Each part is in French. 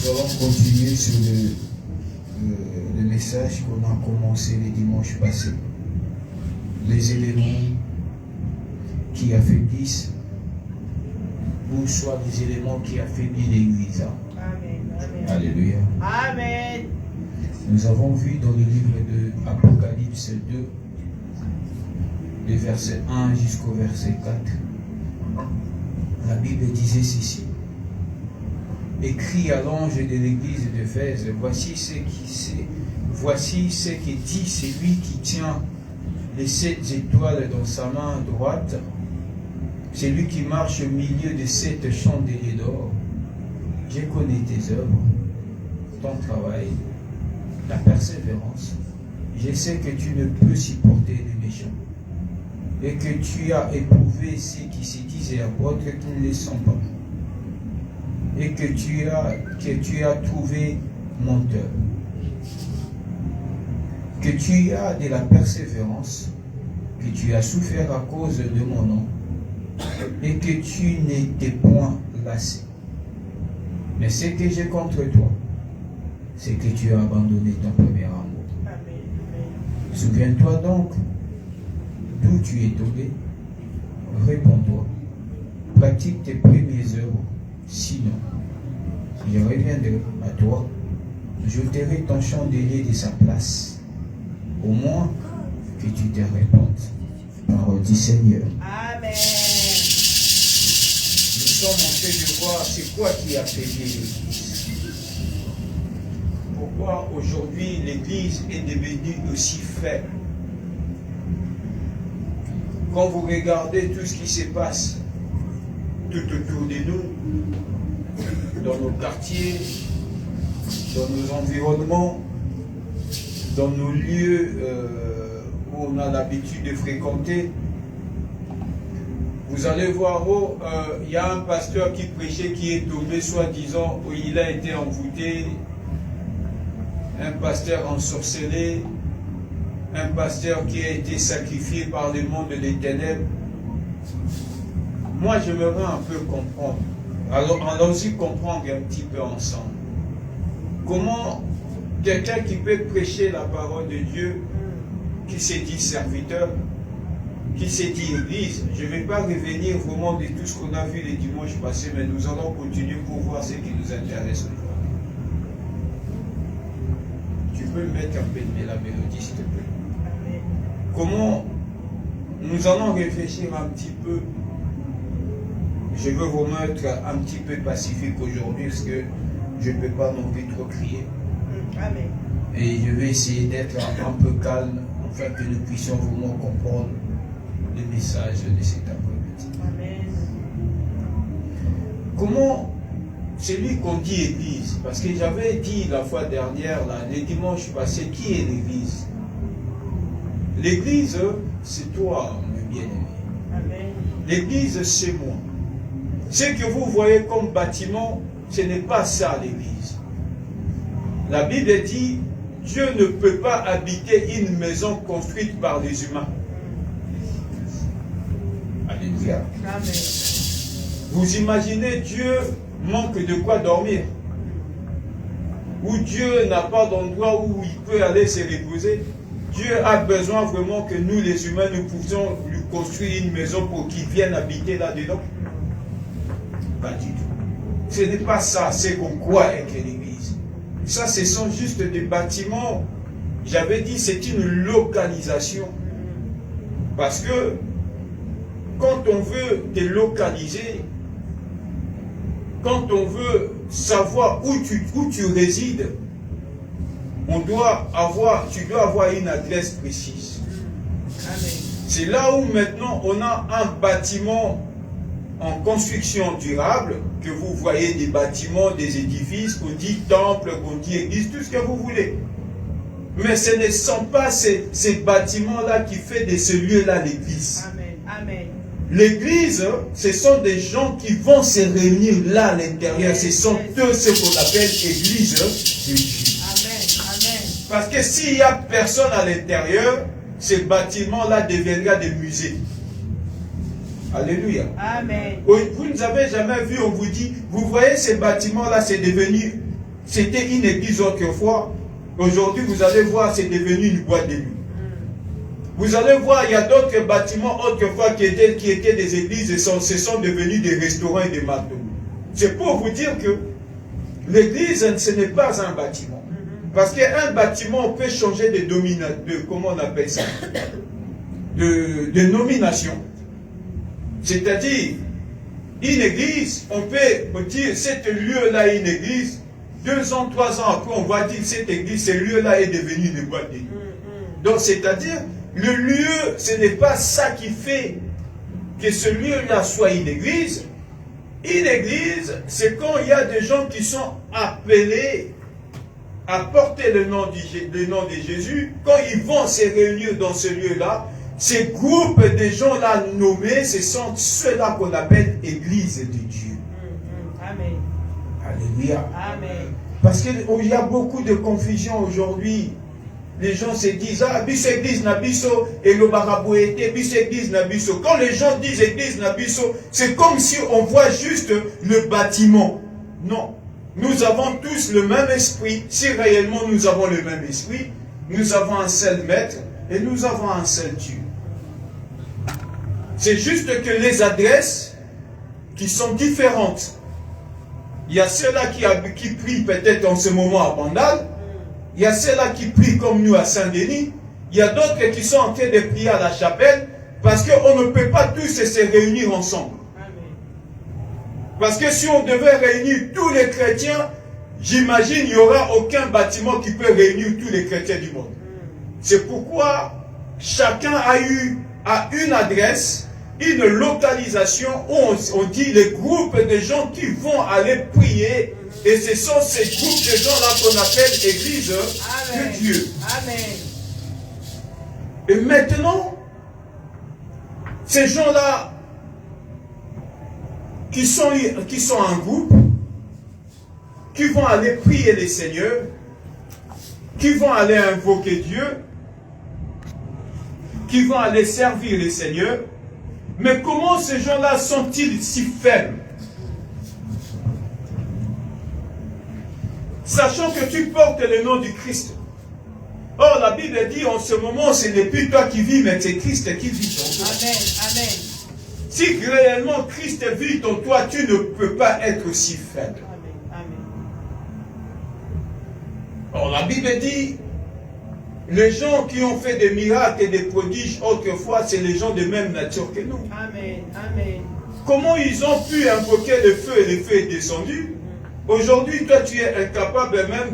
Nous allons continuer sur le message qu'on a commencé le dimanche passé. Les éléments qui affaiblissent, ou soit les éléments qui affaiblissent l'Église. Amen. Amen. Alléluia. Amen. Nous avons vu dans le livre de Apocalypse 2, des versets 1 jusqu'au verset 4, la Bible disait ceci. Écrit à l'ange de l'église d'Éphèse, voici ce qui dit celui qui tient les 7 étoiles dans sa main droite, celui qui marche au milieu de 7 chandeliers d'or. Je connais tes œuvres, ton travail, ta persévérance. Je sais que tu ne peux supporter les méchants et que tu as éprouvé ceux qui se disent apôtres qui ne le sont pas, et que tu as trouvé menteur, que tu as de la persévérance, que tu as souffert à cause de mon nom, et que tu n'étais point lassé. Mais ce que j'ai contre toi, c'est que tu as abandonné ton premier amour. Souviens-toi donc d'où tu es tombé, réponds-toi, pratique tes premières œuvres, sinon je reviendrai à toi, j'ôterai ton chandelier de sa place, au moins que tu te répandes. Parole du Seigneur. Amen. Nous sommes en train de voir c'est quoi qui a affaiblit l'Église. Pourquoi aujourd'hui l'Église est devenue aussi faible. Quand vous regardez tout ce qui se passe tout autour de nous, dans nos quartiers, dans nos environnements, dans nos lieux où on a l'habitude de fréquenter, vous allez voir où il y a un pasteur qui prêchait, qui est tombé, soi-disant, où il a été envoûté, un pasteur ensorcelé, un pasteur qui a été sacrifié par le monde des ténèbres. Moi, j'aimerais un peu comprendre. Alors, allons-y comprendre un petit peu ensemble. Comment quelqu'un qui peut prêcher la parole de Dieu, qui se dit serviteur, qui se dit église, je ne vais pas revenir vraiment de tout ce qu'on a vu les dimanches passés, mais nous allons continuer pour voir ce qui nous intéresse aujourd'hui. Tu peux mettre un peu de la mélodie, s'il te plaît. Comment nous allons réfléchir un petit peu. Je veux vous mettre un petit peu pacifique aujourd'hui parce que je ne peux pas non plus trop crier. Amen. Et je vais essayer d'être un peu calme afin que nous puissions vraiment comprendre le message de cet après-midi. Amen. Comment celui qu'on dit église, parce que j'avais dit la fois dernière, là, le dimanche passé, qui est l'église? L'église, c'est toi, mon bien-aimé. L'église, c'est moi. Ce que vous voyez comme bâtiment, ce n'est pas ça l'église. La Bible dit, Dieu ne peut pas habiter une maison construite par les humains. Alléluia. Amen. Vous imaginez, Dieu manque de quoi dormir. Ou Dieu n'a pas d'endroit où il peut aller se reposer. Dieu a besoin vraiment que nous, les humains, nous puissions lui construire une maison pour qu'il vienne habiter là-dedans. Pas du tout. Ce n'est pas ça, c'est qu'on croit avec l'église. Ça, ce sont juste des bâtiments. J'avais dit, c'est une localisation. Parce que, quand on veut délocaliser, quand on veut savoir où tu résides, tu dois avoir une adresse précise. C'est là où maintenant on a un bâtiment en construction durable, que vous voyez des bâtiments, des édifices, qu'on dit temple, qu'on dit église, tout ce que vous voulez. Mais ce ne sont pas ces bâtiments-là qui font de ce lieu-là l'église. Amen. L'église, ce sont des gens qui vont se réunir là à l'intérieur. Ce sont eux ce qu'on appelle église de Dieu. Amen. Parce que s'il n'y a personne à l'intérieur, ces bâtiments-là deviendront des musées. Alléluia. Amen. Vous ne avez jamais vu, on vous dit, vous voyez ces bâtiments-là, c'est devenu c'était une église autrefois. Aujourd'hui, vous allez voir, c'est devenu une boîte de nuit. Vous allez voir, il y a d'autres bâtiments autrefois qui étaient des églises et se sont devenus des restaurants et des McDonald's. C'est pour vous dire que l'église, ce n'est pas un bâtiment. Parce qu'un bâtiment, on peut changer comment on appelle ça, de nomination. C'est-à-dire, une église, on peut dire, cet lieu-là est une église. 2 ans, 3 ans après, on va dire, cette église, ce lieu-là est devenu une boîte de nuit. Donc, c'est-à-dire, le lieu, ce n'est pas ça qui fait que ce lieu-là soit une église. Une église, c'est quand il y a des gens qui sont appelés à porter le nom de Jésus. Quand ils vont se réunir dans ce lieu-là, ces groupes de gens-là nommés, ce sont ceux-là qu'on appelle église de Dieu. Amen. Alléluia. Amen. Parce qu'il y a beaucoup de confusion aujourd'hui. Les gens se disent, ah, bis église na biso, et le barabouété, bis église na biso. Quand les gens disent église na biso, c'est comme si on voit juste le bâtiment. Non. Nous avons tous le même esprit. Si réellement nous avons le même esprit, nous avons un seul maître et nous avons un seul Dieu. C'est juste que les adresses qui sont différentes. Il y a ceux-là qui prient peut-être en ce moment à Bandal. Il y a ceux-là qui prient comme nous à Saint-Denis. Il y a d'autres qui sont en train de prier à la chapelle parce qu'on ne peut pas tous se réunir ensemble. Parce que si on devait réunir tous les chrétiens, j'imagine il n'y aura aucun bâtiment qui peut réunir tous les chrétiens du monde. C'est pourquoi chacun a une adresse, une localisation où on dit les groupes de gens qui vont aller prier. Et ce sont ces groupes de gens-là qu'on appelle Église de Dieu. Amen. Et maintenant, ces gens-là qui sont en groupe, qui vont aller prier les seigneurs, qui vont aller invoquer Dieu, qui vont aller servir les seigneurs. Mais comment ces gens-là sont-ils si faibles? Sachant que tu portes le nom du Christ. Or, la Bible dit en ce moment, ce n'est plus toi qui vis, mais c'est Christ qui vit en toi. Amen. Amen. Si réellement Christ vit en toi, tu ne peux pas être si faible. Amen. Or, la Bible dit, les gens qui ont fait des miracles et des prodiges autrefois, c'est les gens de même nature que nous. Amen. Amen. Comment ils ont pu invoquer le feu et le feu est descendu? Aujourd'hui, toi, tu es incapable même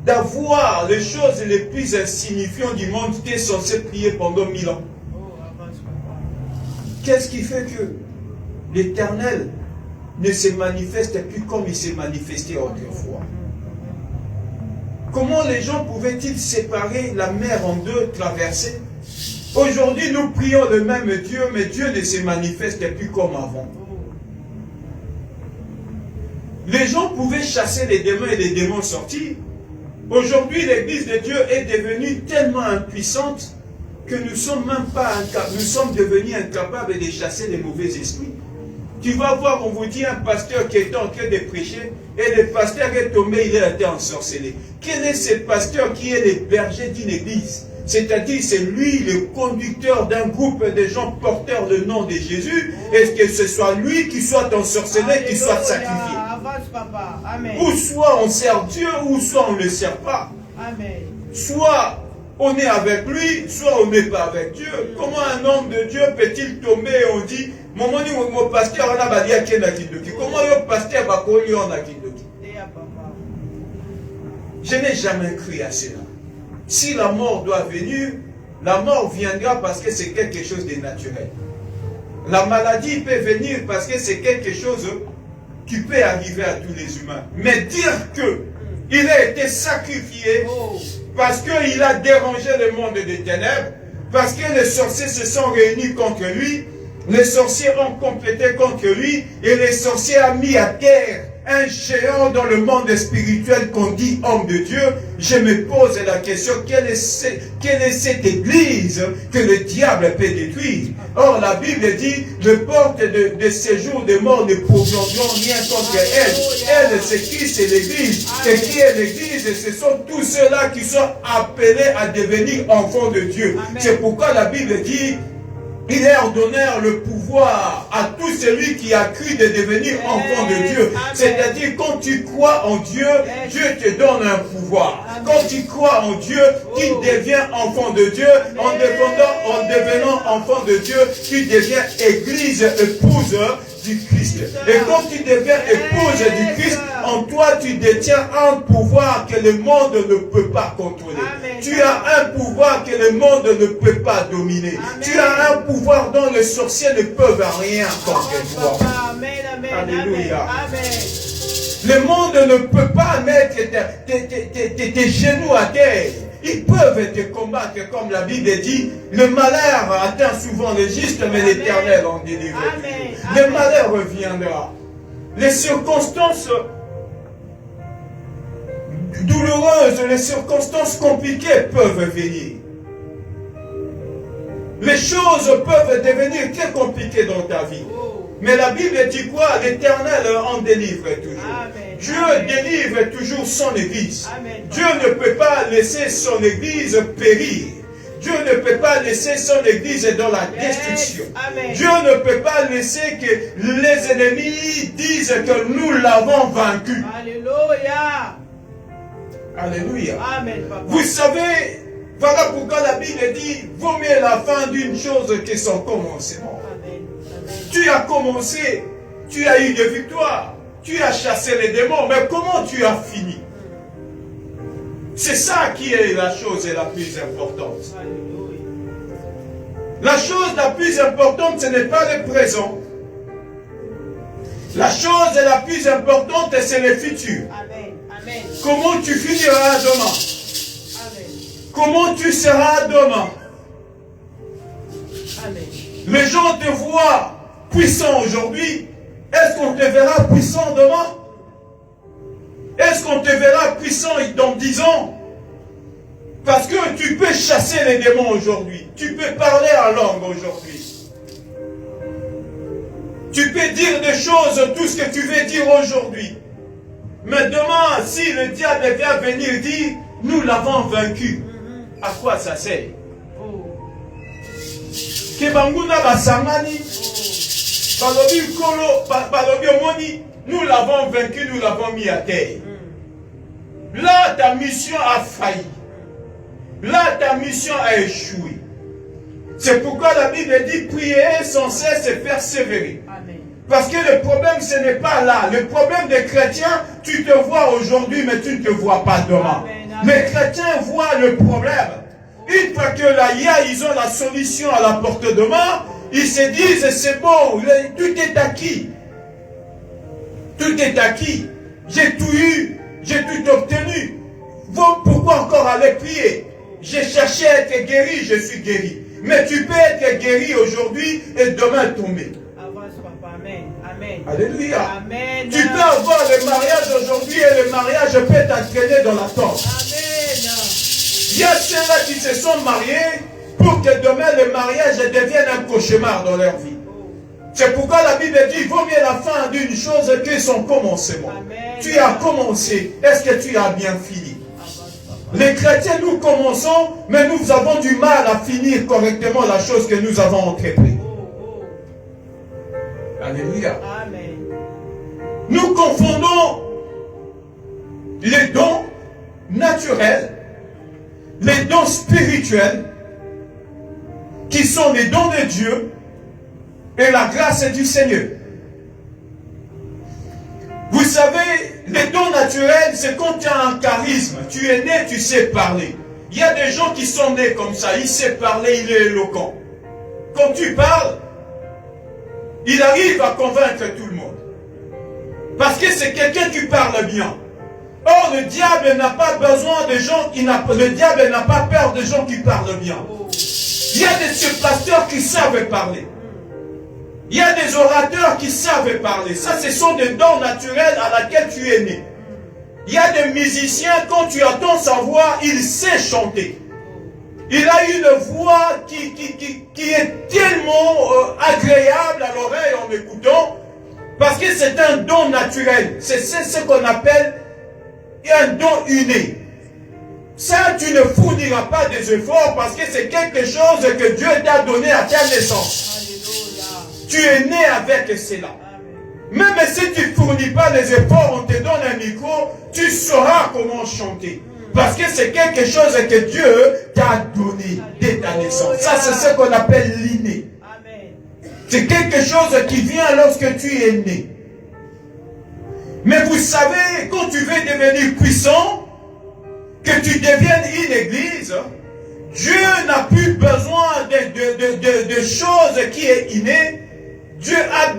d'avoir les choses les plus insignifiantes du monde. Tu es censé prier pendant 1000 ans. Qu'est-ce qui fait que l'Éternel ne se manifeste plus comme il s'est manifesté autrefois? Comment les gens pouvaient-ils séparer la mer en deux, traverser? Aujourd'hui, nous prions le même Dieu, mais Dieu ne se manifeste plus comme avant. Les gens pouvaient chasser les démons et les démons sortir. Aujourd'hui, l'église de Dieu est devenue tellement impuissante que nous sommes devenus incapables de chasser les mauvais esprits. Tu vas voir, on vous dit un pasteur qui est en train de prêcher et le pasteur est tombé, il a été ensorcelé. Quel est ce pasteur qui est le berger d'une église? C'est-à-dire, c'est lui le conducteur d'un groupe de gens porteurs le nom de Jésus. Est-ce que ce soit lui qui soit ensorcelé, qui soit sacrifié? Avance, papa. Amen. Ou soit on sert Dieu, ou soit on ne le sert pas. Amen. Soit on est avec lui, soit on n'est pas avec Dieu. Comment un homme de Dieu peut-il tomber et on dit, mon pasteur, on a badia qui est kindoki. Comment le pasteur va coller en kindoki? Je n'ai jamais cru à cela. Si la mort doit venir, la mort viendra parce que c'est quelque chose de naturel. La maladie peut venir parce que c'est quelque chose qui peut arriver à tous les humains. Mais dire que il a été sacrifié parce qu'il a dérangé le monde des ténèbres, parce que les sorciers se sont réunis contre lui, les sorciers ont complété contre lui, et les sorciers ont mis à terre un géant dans le monde spirituel qu'on dit homme de Dieu, je me pose la question, quelle est cette église que le diable peut détruire? Or, la Bible dit, le porte de séjour des morts ne pourront rien contre elle. Elle, c'est qui? C'est l'église. Et qui est l'église? Ce sont tous ceux-là qui sont appelés à devenir enfants de Dieu. C'est pourquoi la Bible dit, il leur donnèrent le pouvoir à tout celui qui a cru de devenir enfant de Dieu. C'est-à-dire, quand tu crois en Dieu, Dieu te donne un pouvoir. Quand tu crois en Dieu, tu deviens enfant de Dieu. En devenant enfant de Dieu, tu deviens église, épouse du Christ. Et quand tu deviens épouse du Christ, en toi tu détiens un pouvoir que le monde ne peut pas contrôler. Tu as un pouvoir que le monde ne peut pas dominer. Tu as un pouvoir dont les sorciers ne peuvent rien contre toi. Alléluia. Le monde ne peut pas mettre tes genoux à terre. Ils peuvent te combattre, comme la Bible dit. Le malheur atteint souvent les justes, mais l'Éternel en délivre. Le malheur reviendra. Les circonstances douloureuses, les circonstances compliquées peuvent venir. Les choses peuvent devenir très compliquées dans ta vie. Mais la Bible dit quoi? L'Éternel en délivre toujours. Dieu délivre toujours son Église. Dieu ne peut pas laisser son Église périr. Dieu ne peut pas laisser son Église dans la destruction. Dieu ne peut pas laisser que les ennemis disent que nous l'avons vaincu. Alléluia. Alléluia. Amen, papa. Vous savez, voilà pourquoi la Bible dit, vaut mieux la fin d'une chose que son commencement. Amen. Tu as commencé, tu as eu des victoires, tu as chassé les démons, mais comment tu as fini? C'est ça qui est la chose la plus importante. Alléluia. La chose la plus importante, ce n'est pas le présent. La chose la plus importante, c'est le futur. Amen. Amen. Comment tu finiras demain? Amen. Comment tu seras demain? Amen. Les gens te voient puissant aujourd'hui. Est-ce qu'on te verra puissant demain? Est-ce qu'on te verra puissant dans 10 ans? Parce que tu peux chasser les démons aujourd'hui. Tu peux parler en langue aujourd'hui. Tu peux dire des choses, tout ce que tu veux dire aujourd'hui. Mais demain, si le diable vient venir dire, nous l'avons vaincu, à quoi ça sert? Kebanguna basangani, balobi kolo, balobi omoni, nous l'avons vaincu, nous l'avons mis à terre. Là, ta mission a failli. Là, ta mission a échoué. C'est pourquoi la Bible dit prier sans cesse et persévérer. Amen. Parce que le problème, ce n'est pas là. Le problème des chrétiens, tu te vois aujourd'hui, mais tu ne te vois pas demain. Les chrétiens voient le problème. Une fois que là, ils ont la solution à la portée de main, ils se disent, c'est bon, tout est acquis. Tout est acquis. J'ai tout eu, j'ai tout obtenu. Pourquoi encore aller prier? J'ai cherché à être guéri, je suis guéri. Mais tu peux être guéri aujourd'hui et demain tomber. Avance, papa. Amen. Amen. Alléluia. Amen. Tu peux avoir le mariage aujourd'hui et le mariage peut t'entraîner dans la tombe. Amen. Il y a ceux-là qui se sont mariés pour que demain le mariage devienne un cauchemar dans leur vie. C'est pourquoi la Bible dit, vaut mieux la fin d'une chose que son commencement. Amen. Tu as commencé, est-ce que tu as bien fini? Les chrétiens, nous commençons, mais nous avons du mal à finir correctement la chose que nous avons entreprise. Alléluia. Amen. Nous confondons les dons naturels, les dons spirituels, qui sont les dons de Dieu, et la grâce du Seigneur. Vous savez, les dons naturels, c'est quand tu as un charisme. Tu es né, tu sais parler. Il y a des gens qui sont nés comme ça. Il sait parler, il est éloquent. Quand tu parles, il arrive à convaincre tout le monde. Parce que c'est quelqu'un qui parle bien. Or, le diable n'a pas besoin de gens qui le diable n'a pas peur de gens qui parlent bien. Il y a des pasteurs qui savent parler. Il y a des orateurs qui savent parler. Ça, ce sont des dons naturels à laquelle tu es né. Il y a des musiciens, quand tu entends sa voix, il sait chanter. Il a une voix qui est tellement agréable à l'oreille en écoutant, parce que c'est un don naturel. C'est ce qu'on appelle un don inné. Ça, tu ne fourniras pas des efforts parce que c'est quelque chose que Dieu t'a donné à ta naissance. Tu es né avec cela. Même si tu ne fournis pas les efforts, on te donne un micro, tu sauras comment chanter. Parce que c'est quelque chose que Dieu t'a donné dès ta naissance. Ça, c'est ce qu'on appelle l'inné. C'est quelque chose qui vient lorsque tu es né. Mais vous savez, quand tu veux devenir puissant, que tu deviennes une église, Dieu n'a plus besoin de choses qui est inné. Dieu a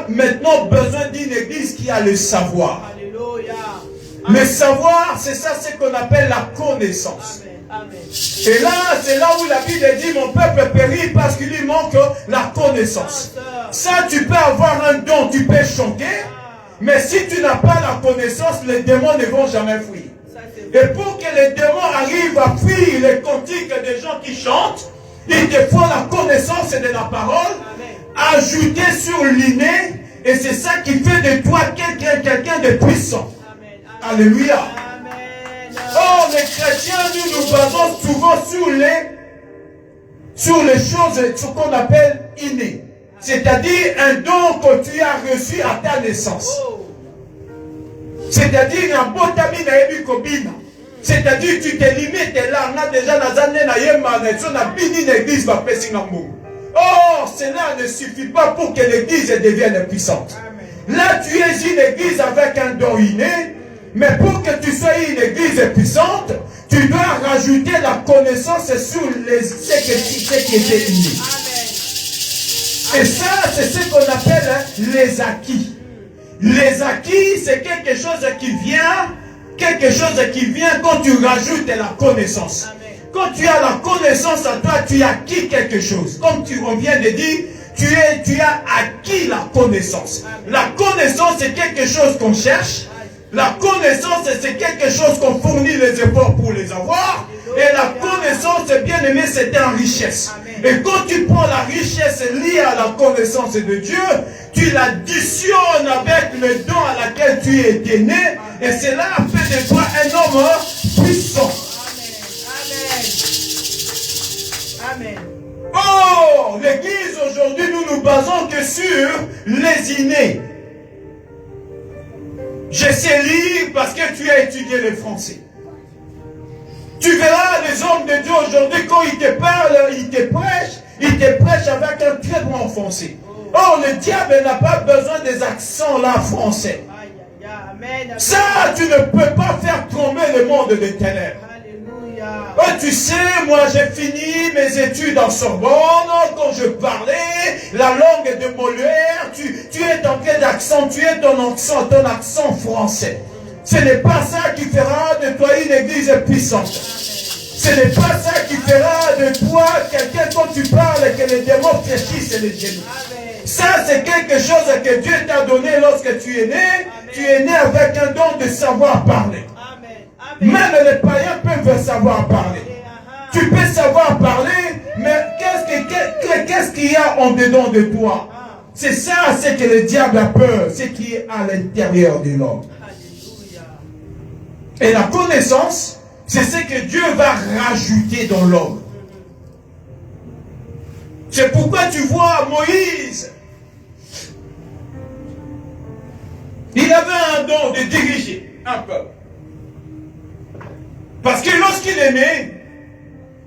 maintenant besoin d'une église qui a le savoir. Alléluia. Le savoir, c'est ça ce qu'on appelle la connaissance. Amen. Et là, c'est là où la Bible dit, mon peuple périt parce qu'il lui manque la connaissance. Ça, tu peux avoir un don, tu peux chanter, mais si tu n'as pas la connaissance, les démons ne vont jamais fuir. Et pour que les démons arrivent à fuir les cantiques des gens qui chantent, il te faut la connaissance de la parole, ajouter sur l'inné, et c'est ça qui fait de toi quelqu'un de puissant. Alléluia. Oh, les chrétiens, nous basons souvent sur les choses, ce qu'on appelle inné. C'est-à-dire un don que tu as reçu à ta naissance. C'est-à-dire un bon tamis na ebikobina. C'est-à-dire tu te limites là, on a déjà dans années na yema na so na bini na église va pesi ngambo. Oh, cela ne suffit pas pour que l'église devienne puissante. Là, tu es une église avec un don inné, mais pour que tu sois une église puissante, tu dois rajouter la connaissance sur ce qui était inné. Et ça, c'est ce qu'on appelle les acquis. Les acquis, c'est quelque chose qui vient quand tu rajoutes la connaissance. Quand tu as la connaissance en toi, tu as acquis quelque chose. Comme on vient de dire, tu as acquis la connaissance. La connaissance, c'est quelque chose qu'on cherche. La connaissance, c'est quelque chose qu'on fournit les efforts pour les avoir. Et la connaissance, bien aimé, c'est une richesse. Et quand tu prends la richesse liée à la connaissance de Dieu, tu l'additionnes avec le don à laquelle tu es né. Et cela fait de toi un homme puissant. Amen. Oh, l'église aujourd'hui, nous nous basons que sur les innés. Je sais lire parce que tu as étudié le français. Tu verras les hommes de Dieu aujourd'hui, quand ils te parlent, ils te prêchent avec un très bon français. Oh, le diable n'a pas besoin des accents là français. Ça, tu ne peux pas faire tomber le monde des ténèbres. Oh, tu sais, moi j'ai fini mes études en Sorbonne. Quand je parlais la langue de Molière, tu es en quel accent? Tu es ton accent français. Ce n'est pas ça qui fera de toi une église puissante. Ce n'est pas ça qui fera de toi quelqu'un quand tu parles et que les démons fléchissent les genoux. Ça, c'est quelque chose que Dieu t'a donné lorsque tu es né. Tu es né avec un don de savoir parler. Même les païens peuvent savoir parler. Tu peux savoir parler, mais qu'est-ce qu'il y a en dedans de toi? C'est ça, c'est que le diable a peur, ce qui est à l'intérieur de l'homme. Et la connaissance, c'est ce que Dieu va rajouter dans l'homme. C'est pourquoi tu vois Moïse, il avait un don de diriger un peuple. Parce que lorsqu'il est né,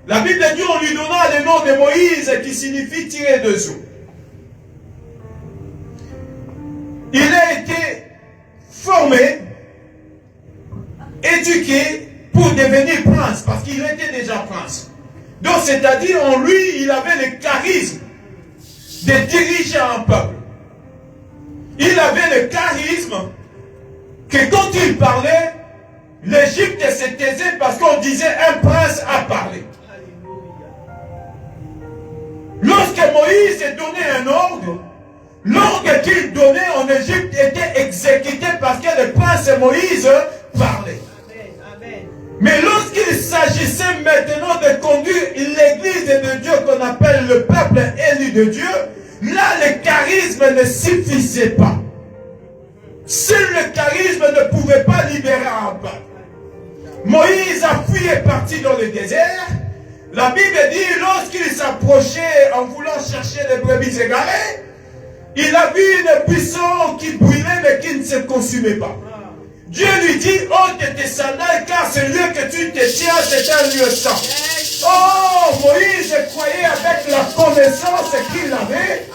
la Bible dit on lui donna le nom de Moïse qui signifie tirer dessous. Il a été formé, éduqué pour devenir prince, parce qu'il était déjà prince. Donc c'est-à-dire en lui, il avait le charisme de diriger un peuple. Il avait le charisme que quand il parlait, l'Égypte se taisait parce qu'on disait un prince a parlé. Lorsque Moïse est donné un ordre, l'ordre qu'il donnait en Égypte était exécuté parce que le prince Moïse parlait. Mais lorsqu'il s'agissait maintenant de conduire l'église de Dieu qu'on appelle le peuple élu de Dieu, là le charisme ne suffisait pas. Seul le charisme ne pouvait pas libérer un peuple. Moïse a fui et parti dans le désert. La Bible dit, lorsqu'il s'approchait en voulant chercher les brebis égarées, il a vu une buisson qui brûlait mais qui ne se consumait pas. Dieu lui dit, ôte tes sandales car ce lieu que tu te tiens, c'est un lieu saint. Oh, Moïse croyait avec la connaissance qu'il avait,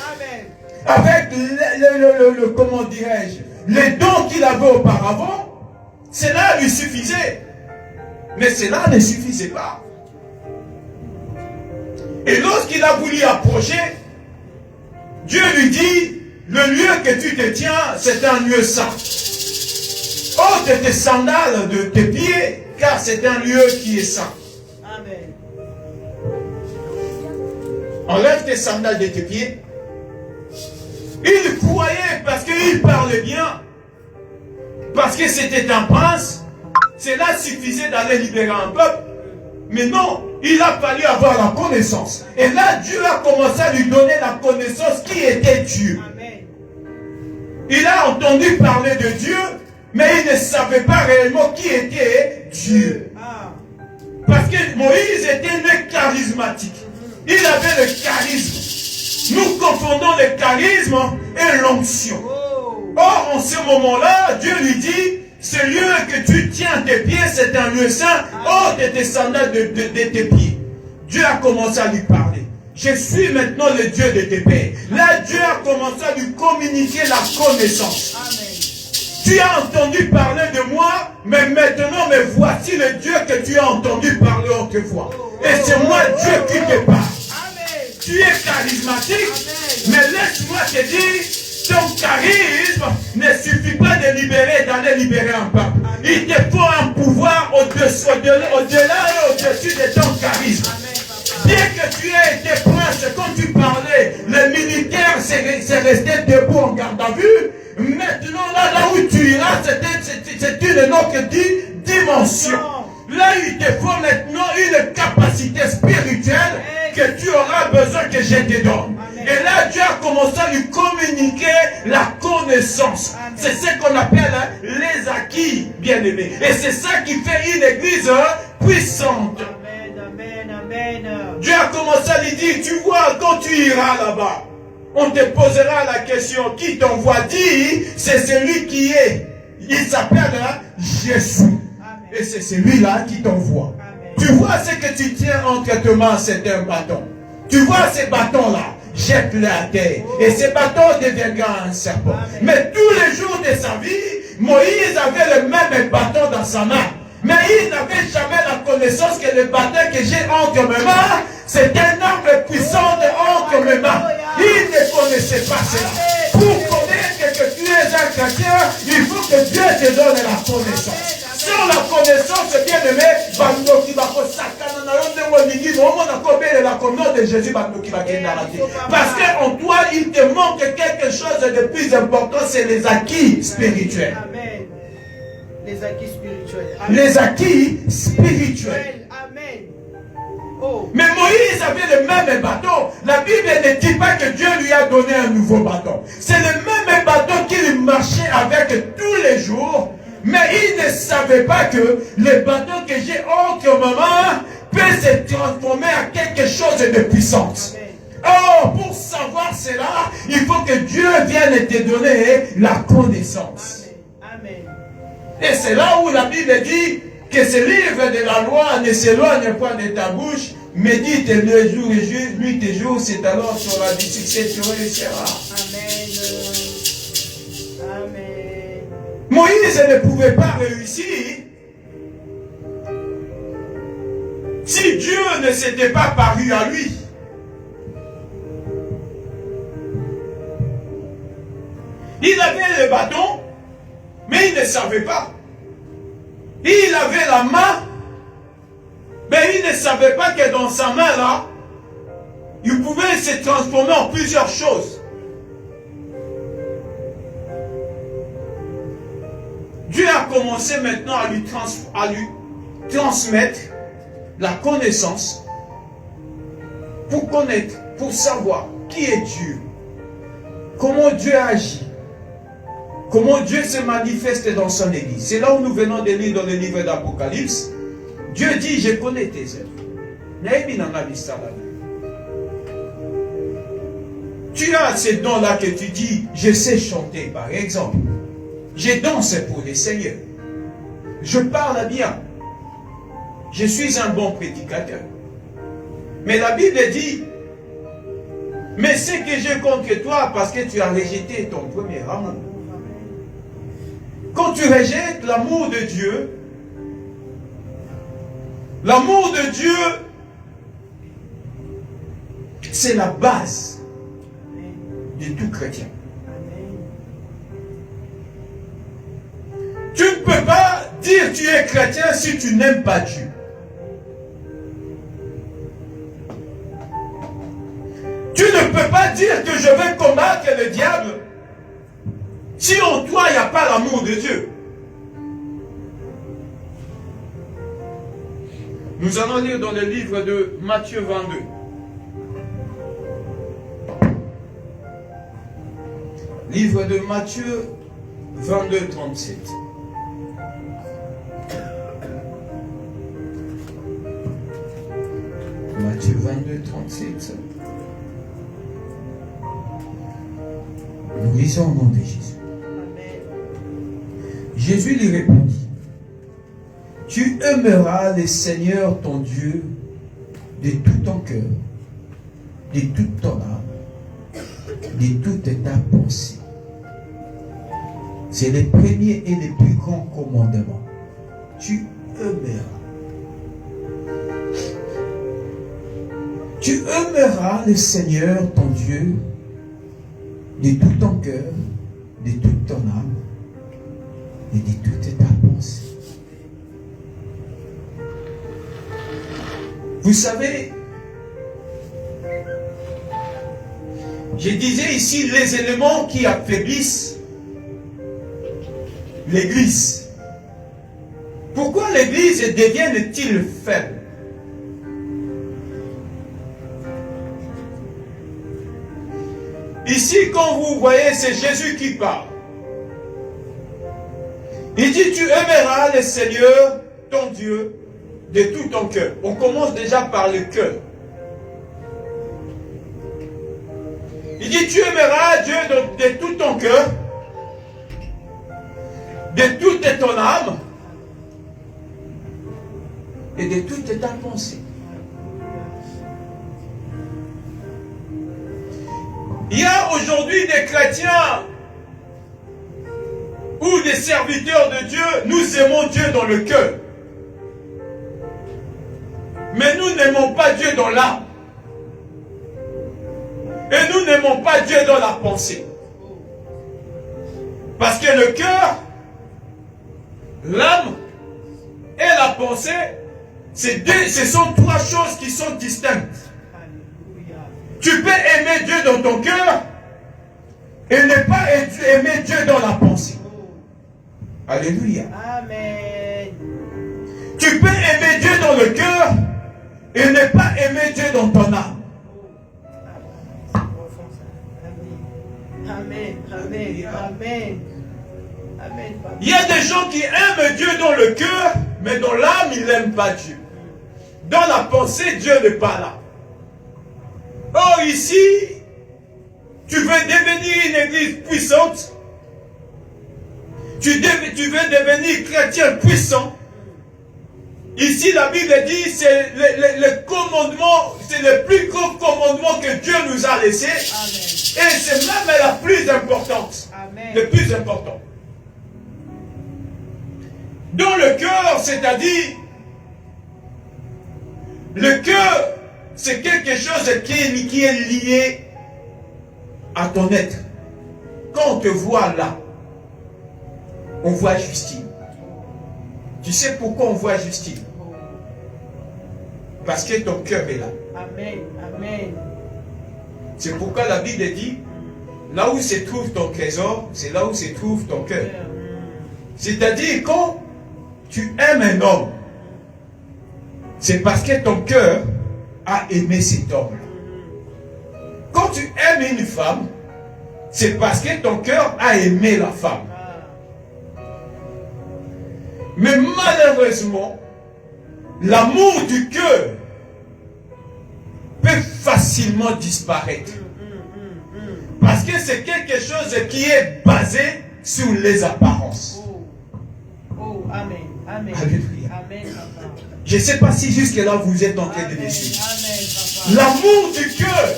avec comment dirais-je, les dons qu'il avait auparavant, cela lui suffisait. Mais cela ne suffisait pas. Et lorsqu'il a voulu approcher, Dieu lui dit, le lieu que tu te tiens, c'est un lieu saint. Ôte tes sandales de tes pieds, car c'est un lieu qui est saint. Amen. Enlève tes sandales de tes pieds. Il croyait parce qu'il parlait bien, parce que c'était un prince, cela suffisait d'aller libérer un peuple. Mais non, il a fallu avoir la connaissance. Et là, Dieu a commencé à lui donner la connaissance qui était Dieu. Amen. Il a entendu parler de Dieu, mais il ne savait pas réellement qui était Dieu. Parce que Moïse était né charismatique. Il avait le charisme. Nous confondons le charisme et l'onction. Or, en ce moment-là, Dieu lui dit, ce lieu que tu tiens tes pieds, c'est un lieu saint. Ôte tes sandales de tes pieds. Dieu a commencé à lui parler. Je suis maintenant le Dieu de tes pères. Là, Dieu a commencé à lui communiquer la connaissance. Amen. Tu as entendu parler de moi, mais maintenant, mais voici le Dieu que tu as entendu parler autrefois. Et c'est moi Dieu qui te parle. Amen. Tu es charismatique, mais laisse-moi te dire, ton charisme ne suffit pas de libérer, d'aller libérer un peuple. Il te faut un pouvoir au-delà et au-dessus de ton charisme. Bien que tu aies été prince, quand tu parlais, les militaires s'est resté debout en garde à vue. Maintenant, là où tu iras, c'est une autre dimension. Là, il te faut maintenant une capacité spirituelle que tu auras besoin que je te donne. Et là, Dieu a commencé à lui communiquer la connaissance. C'est ce qu'on appelle les acquis, bien-aimés. Et c'est ça qui fait une église puissante. Dieu a commencé à lui dire, tu vois, quand tu iras là-bas, on te posera la question, qui t'envoie? Dis, c'est celui qui est. Il s'appelle Jésus. Et c'est celui-là qui t'envoie. Tu vois ce que tu tiens entre tes mains, c'est un bâton. Tu vois ces bâtons-là, jette-les à terre. Et ces bâtons deviendront un serpent. Mais tous les jours de sa vie, Moïse avait le même bâton dans sa main. Mais il n'avait jamais la connaissance que le bâton que j'ai entre mes mains, c'est un arme puissante entre mes mains. Il ne connaissait pas cela. Pour connaître que tu es un chrétien, il faut que Dieu te donne la connaissance. Sans la connaissance, bien aimé, de Jésus, parce qu'en toi, il te manque quelque chose de plus important, c'est les acquis spirituels. Amen. Les acquis spirituels. Amen. Les acquis spirituels. Amen. Oh. Mais Moïse avait le même bâton. La Bible ne dit pas que Dieu lui a donné un nouveau bâton. C'est le même bâton qu'il marchait avec tous les jours. Mais il ne savait pas que le bâton que j'ai entre mes mains peut se transformer en quelque chose de puissant. Oh, pour savoir cela, il faut que Dieu vienne te donner la connaissance. Amen. Et c'est là où la Bible dit que ce livre de la loi ne s'éloigne pas de ta bouche, médite le jour et nuit et jour, c'est alors sur la vie succès tu réussiras. Amen. Amen. Moïse ne pouvait pas réussir si Dieu ne s'était pas paru à lui. Il avait le bâton, mais il ne savait pas. Il avait la main, mais il ne savait pas que dans sa main là, il pouvait se transformer en plusieurs choses. commencer maintenant à lui transmettre la connaissance pour connaître, pour savoir qui est Dieu, comment Dieu agit, comment Dieu se manifeste dans son Église. C'est là où nous venons de lire dans le livre d'Apocalypse. Dieu dit, je connais tes œuvres. Tu as ces dons-là que tu dis, je sais chanter par exemple. Je danse pour le Seigneur. Je parle bien. Je suis un bon prédicateur. Mais la Bible dit, mais ce que j'ai contre toi, parce que tu as rejeté ton premier amour. Quand tu rejettes l'amour de Dieu, l'amour de Dieu, c'est la base de tout chrétien. Tu ne peux pas dire tu es chrétien si tu n'aimes pas Dieu. Tu ne peux pas dire que je vais combattre le diable si en toi il n'y a pas l'amour de Dieu. Nous allons lire dans le livre de Matthieu 22. Livre de Matthieu 22, 37. Matthieu 22, 37. Nous lisons au nom de Jésus. Jésus lui répondit, tu aimeras le Seigneur ton Dieu de tout ton cœur, de toute ton âme, de toute ta pensée. C'est le premier et le plus grand commandement. Tu aimeras. Tu aimeras le Seigneur ton Dieu de tout ton cœur, de toute ton âme et de toute ta pensée. Vous savez, je disais ici les éléments qui affaiblissent l'Église. Pourquoi l'Église devient-elle faible? Ici, quand vous voyez, c'est Jésus qui parle. Il dit, tu aimeras le Seigneur, ton Dieu, de tout ton cœur. On commence déjà par le cœur. Il dit, tu aimeras Dieu de tout ton cœur, de toute ton âme et de toute ta pensée. Il y a aujourd'hui des chrétiens ou des serviteurs de Dieu, nous aimons Dieu dans le cœur. Mais nous n'aimons pas Dieu dans l'âme. Et nous n'aimons pas Dieu dans la pensée. Parce que le cœur, l'âme et la pensée, ce sont trois choses qui sont distinctes. Tu peux aimer Dieu dans ton cœur et ne pas aimer Dieu dans la pensée. Alléluia. Amen. Tu peux aimer Dieu dans le cœur et ne pas aimer Dieu dans ton âme. Amen. Amen. Amen. Amen. Il y a des gens qui aiment Dieu dans le cœur, mais dans l'âme, ils n'aiment pas Dieu. Dans la pensée, Dieu n'est pas là. Or ici, tu veux devenir une église puissante, tu veux devenir chrétien puissant. Ici, la Bible dit, c'est le commandement, c'est le plus grand commandement que Dieu nous a laissé. Amen. Et c'est même la plus importante. Amen. Le plus important. Dans le cœur, c'est-à-dire, le cœur, c'est quelque chose qui est lié à ton être. Quand on te voit là, on voit Justine. Tu sais pourquoi on voit Justine? Parce que ton cœur est là. Amen. Amen. C'est pourquoi la Bible dit, là où se trouve ton trésor, c'est là où se trouve ton cœur. C'est-à-dire, quand tu aimes un homme, c'est parce que ton cœur a aimé cet homme-là. Quand tu aimes une femme, c'est parce que ton cœur a aimé la femme. Mais malheureusement, l'amour du cœur peut facilement disparaître. Parce que c'est quelque chose qui est basé sur les apparences. Oh, amen. Amen. Alléluia. Amen, papa. Je ne sais pas si jusque-là vous êtes en train de me suivre. Amen, papa. L'amour du cœur,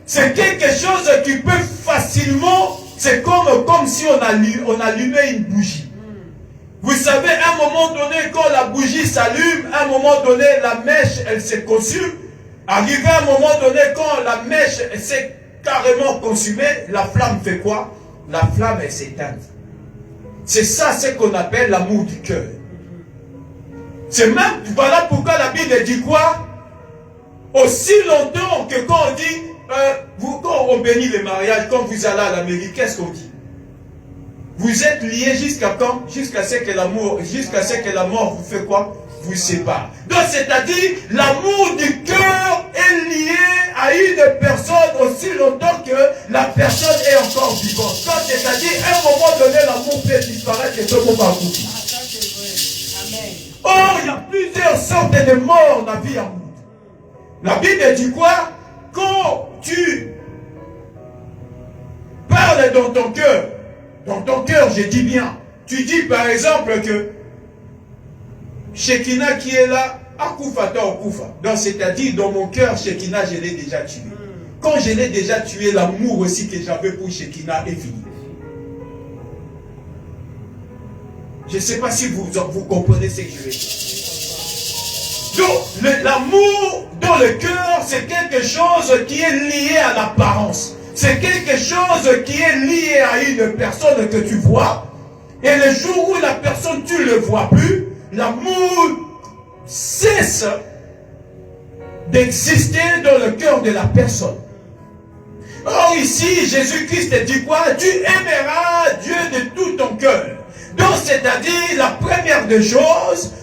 c'est quelque chose qui peut facilement, c'est comme si on allumait une bougie. Vous savez, à un moment donné, quand la bougie s'allume, à un moment donné, la mèche, elle se consume. Arrivé à un moment donné, quand la mèche s'est carrément consumée, la flamme fait quoi? La flamme, elle s'éteint. C'est ça, ce qu'on appelle l'amour du cœur. C'est même, voilà pourquoi la Bible dit quoi? Aussi longtemps que quand on dit, quand on bénit le mariage, quand vous allez à l'Amérique, qu'est-ce qu'on dit? Vous êtes liés jusqu'à quand? Jusqu'à ce que la mort vous fait quoi? Vous sépare. Donc c'est-à-dire, l'amour du cœur est lié à une personne aussi longtemps que la personne est encore vivante. Donc c'est-à-dire, à un moment donné, l'amour peut disparaître et tout le monde va mourir. Or, il y a plusieurs sortes de morts dans la vie amour. La Bible dit quoi? Quand tu parles dans ton cœur, je dis bien, tu dis par exemple que Shekinah qui est là, Akufata Okufa. Donc c'est-à-dire, dans mon cœur, Shekinah, je l'ai déjà tué. Quand je l'ai déjà tué, l'amour aussi que j'avais pour Shekinah est fini. Je ne sais pas si vous comprenez ce que je veux dire. Donc, l'amour dans le cœur, c'est quelque chose qui est lié à l'apparence. C'est quelque chose qui est lié à une personne que tu vois. Et le jour où la personne, tu ne le vois plus, l'amour cesse d'exister dans le cœur de la personne. Or ici, Jésus-Christ dit quoi? Tu aimeras Dieu de tout ton cœur. Donc, c'est-à-dire, la première des choses,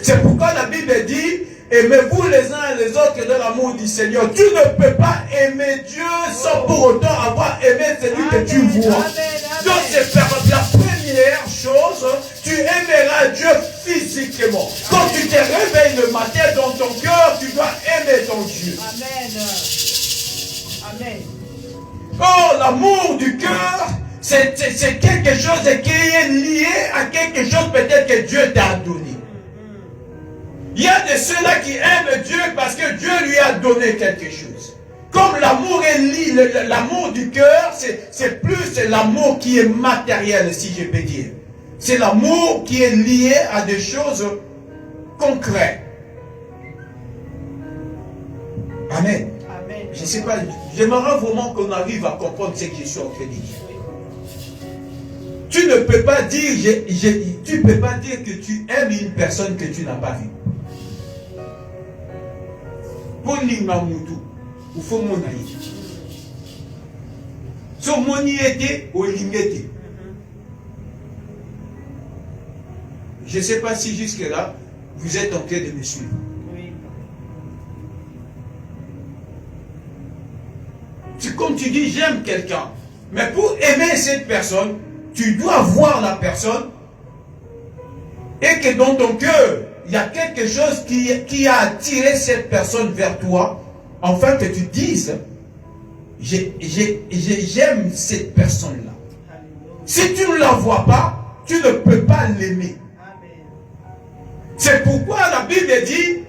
c'est pourquoi la Bible dit, aimez-vous les uns et les autres de l'amour du Seigneur. Tu ne peux pas aimer Dieu sans pour autant avoir aimé celui que tu vois. Donc, c'est la première chose, tu aimeras Dieu physiquement. Quand tu te réveilles le matin dans ton cœur, tu dois aimer ton Dieu. Amen. Amen. Oh, l'amour du cœur, c'est quelque chose qui est lié à quelque chose peut-être que Dieu t'a donné. Il y a de ceux-là qui aiment Dieu parce que Dieu lui a donné quelque chose. Comme l'amour est lié, l'amour du cœur, c'est plus l'amour qui est matériel, si je peux dire. C'est l'amour qui est lié à des choses concrètes. Amen. Je ne sais pas, j'aimerais vraiment qu'on arrive à comprendre ce que je suis en train de dire. Tu ne peux pas dire, tu peux pas dire que tu aimes une personne que tu n'as pas vue. Pour l'Imamutu, il faut mon aïe. So moni était au limité. Je ne sais pas si jusque-là, vous êtes en train de me suivre. Comme tu dis, j'aime quelqu'un. Mais pour aimer cette personne, tu dois voir la personne et que dans ton cœur, il y a quelque chose qui a attiré cette personne vers toi, afin que tu dises, j'aime cette personne-là. Si tu ne la vois pas, tu ne peux pas l'aimer. C'est pourquoi la Bible dit,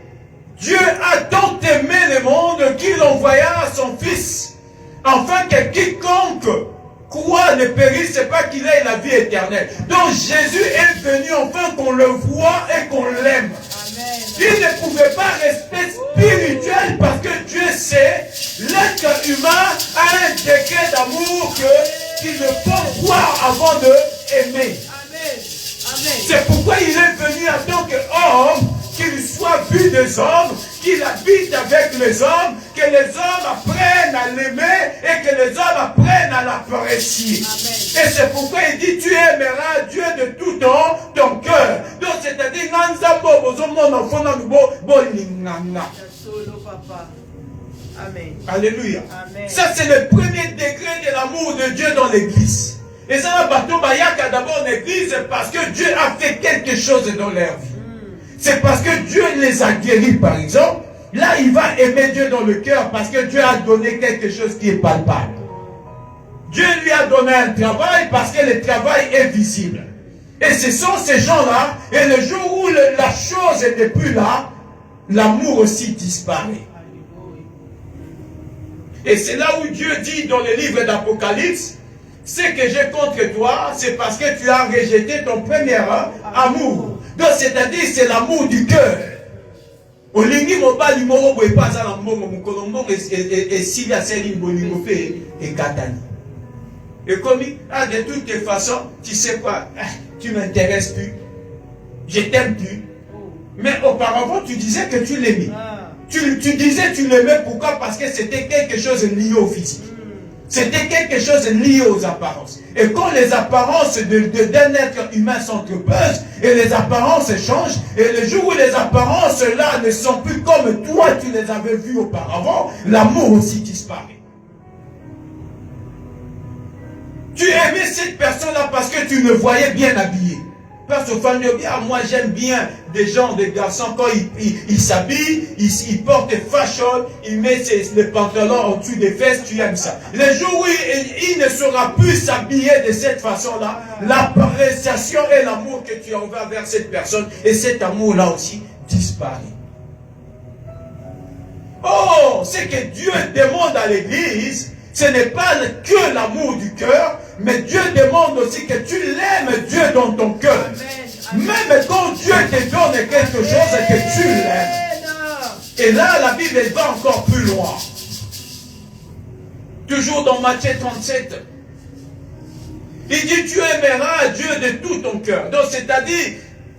Dieu a tant aimé le monde qu'il envoya son Fils, afin que quiconque croit ne périsse pas qu'il ait la vie éternelle. Donc Jésus est venu afin qu'on le voit et qu'on l'aime. Il ne pouvait pas rester spirituel parce que Dieu sait, l'être humain a un degré d'amour qu'il ne faut voir avant de aimer. C'est pourquoi il est venu en tant qu'homme, qu'il soit vu des hommes, qu'il habite avec les hommes, que les hommes apprennent à l'aimer et que les hommes apprennent à l'apprécier. Amen. Et c'est pourquoi il dit, tu aimeras Dieu de tout ton cœur. Donc c'est-à-dire, Solo, papa. Amen. alléluia. Amen. Ça c'est le premier degré de l'amour de Dieu dans l'église. Et ça va bateau bayaka d'abord l'église parce que Dieu a fait quelque chose dans leur vie. C'est parce que Dieu les a guéris par exemple. Là il va aimer Dieu dans le cœur parce que Dieu a donné quelque chose qui est palpable. Dieu lui a donné un travail parce que le travail est visible. Et ce sont ces gens-là, et le jour où la chose n'est plus là, l'amour aussi disparaît. Et c'est là où Dieu dit dans le livre d'Apocalypse, ce que j'ai contre toi, c'est parce que tu as rejeté ton premier amour. Donc c'est-à-dire, c'est l'amour du cœur. Olingi mobali moko boye pas za mbongo mukolo mbongo et s'il y a celle bolingo fait et katani. Et comme de toutes les façons, tu sais quoi, tu m'intéresses plus, je t'aime plus. Mais auparavant, tu disais que tu l'aimais. Tu disais que tu l'aimais, pourquoi? Parce que c'était quelque chose lié au physique. C'était quelque chose lié aux apparences. Et quand les apparences d'un être humain s'entreposent, et les apparences changent, et le jour où les apparences là ne sont plus comme toi tu les avais vues auparavant, l'amour aussi disparaît. Tu aimais cette personne-là parce que tu le voyais bien habillé. Parce que moi j'aime bien des gens, des garçons, quand ils s'habillent, ils portent fashion, ils mettent les pantalons en dessous des fesses, tu aimes ça. Le jour où il ne saura plus s'habiller de cette façon-là, l'appréciation et l'amour que tu as envers cette personne, et cet amour-là aussi disparaît. Oh, ce que Dieu demande à l'église, ce n'est pas que l'amour du cœur, mais Dieu demande aussi que tu l'aimes, Dieu, dans ton cœur. Même quand Dieu te donne quelque chose et que tu l'aimes. Et là, la Bible va encore plus loin. Toujours dans Matthieu 37. Il dit, tu aimeras Dieu de tout ton cœur. Donc, c'est-à-dire,